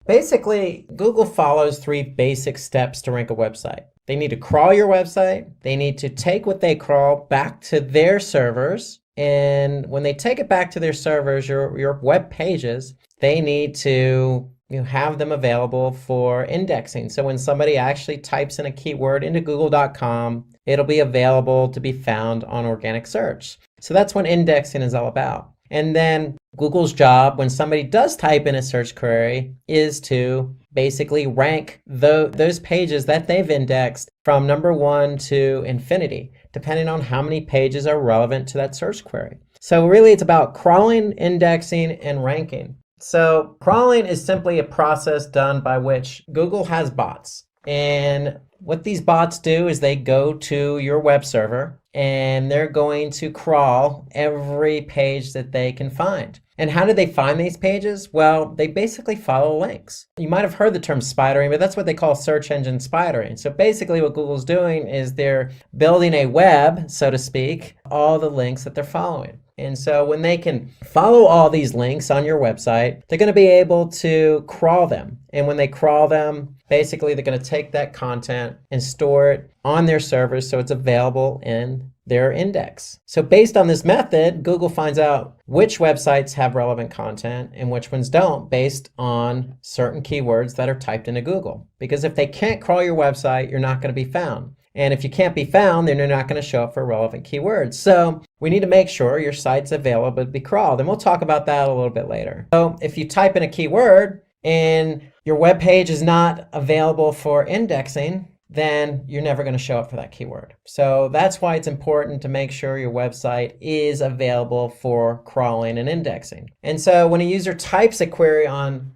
Basically, Google follows three basic steps to rank a website. They need to crawl your website. They need to take what they crawl back to their servers. And when they take it back to their servers, your web pages, they need to have them available for indexing. So when somebody actually types in a keyword into google.com, it'll be available to be found on organic search. So that's what indexing is all about. And then Google's job when somebody does type in a search query is to basically rank those pages that they've indexed from number 1 to infinity, depending on how many pages are relevant to that search query. So really it's about crawling, indexing, and ranking. So crawling is simply a process done by which Google has bots. And what these bots do is they go to your web server and they're going to crawl every page that they can find. And how do they find these pages? Well, they basically follow links. You might have heard the term spidering, but that's what they call search engine spidering. So basically what Google's doing is they're building a web, so to speak, all the links that they're following. And so when they can follow all these links on your website, they're going to be able to crawl them. And when they crawl them, basically they're going to take that content and store it on their servers so it's available in their index. So based on this method, Google finds out which websites have relevant content and which ones don't based on certain keywords that are typed into Google. Because if they can't crawl your website, you're not going to be found. And if you can't be found, then you're not going to show up for relevant keywords. So we need to make sure your site's available to be crawled. And we'll talk about that a little bit later. So if you type in a keyword and your web page is not available for indexing, then you're never going to show up for that keyword. So that's why it's important to make sure your website is available for crawling and indexing. And so when a user types a query on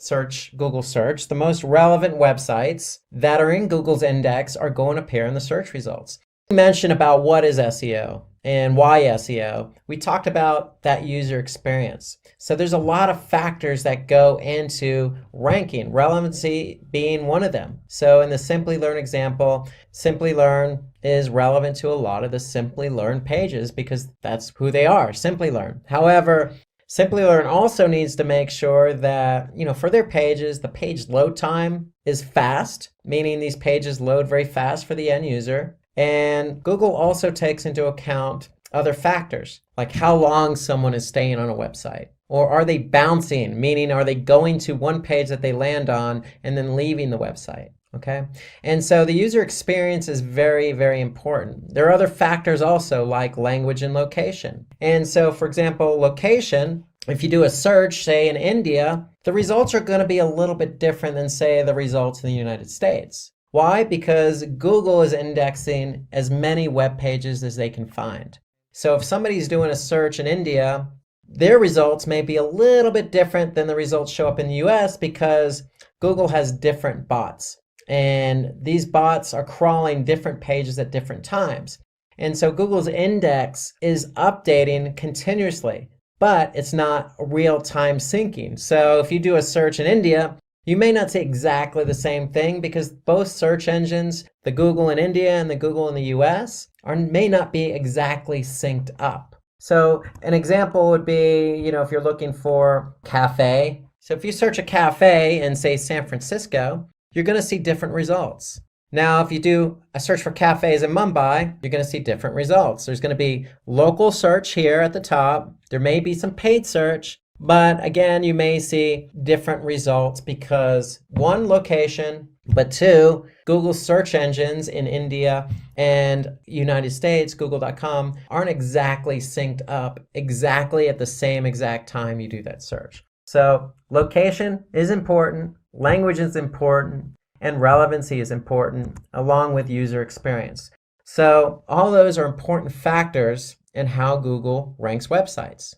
Google search, the most relevant websites that are in Google's index are going to appear in the search results. We mentioned about what is SEO and why SEO. We talked about that user experience. So there's a lot of factors that go into ranking, relevancy being one of them. So in the Simply Learn example, Simply Learn is relevant to a lot of the Simply Learn pages because that's who they are, Simply Learn. However, Simply Learn also needs to make sure that, for their pages, the page load time is fast, meaning these pages load very fast for the end user. And Google also takes into account other factors, like how long someone is staying on a website. Or are they bouncing, meaning are they going to one page that they land on and then leaving the website? Okay. And so the user experience is very, very important. There are other factors also like language and location. And so, for example, location, if you do a search, say in India, the results are going to be a little bit different than, say, the results in the United States. Why? Because Google is indexing as many web pages as they can find. So if somebody's doing a search in India, their results may be a little bit different than the results show up in the US because Google has different bots. And these bots are crawling different pages at different times. And so Google's index is updating continuously, but it's not real-time syncing. So if you do a search in India, you may not see exactly the same thing because both search engines, the Google in India and the Google in the US, may not be exactly synced up. So an example would be, if you're looking for cafe. So if you search a cafe in, say, San Francisco, you're going to see different results. Now, if you do a search for cafes in Mumbai, you're going to see different results. There's going to be local search here at the top. There may be some paid search. But again, you may see different results because one, location, but two, Google search engines in India and United States, google.com, aren't exactly synced up exactly at the same exact time you do that search. So location is important, language is important, and relevancy is important, along with user experience. So all those are important factors in how Google ranks websites.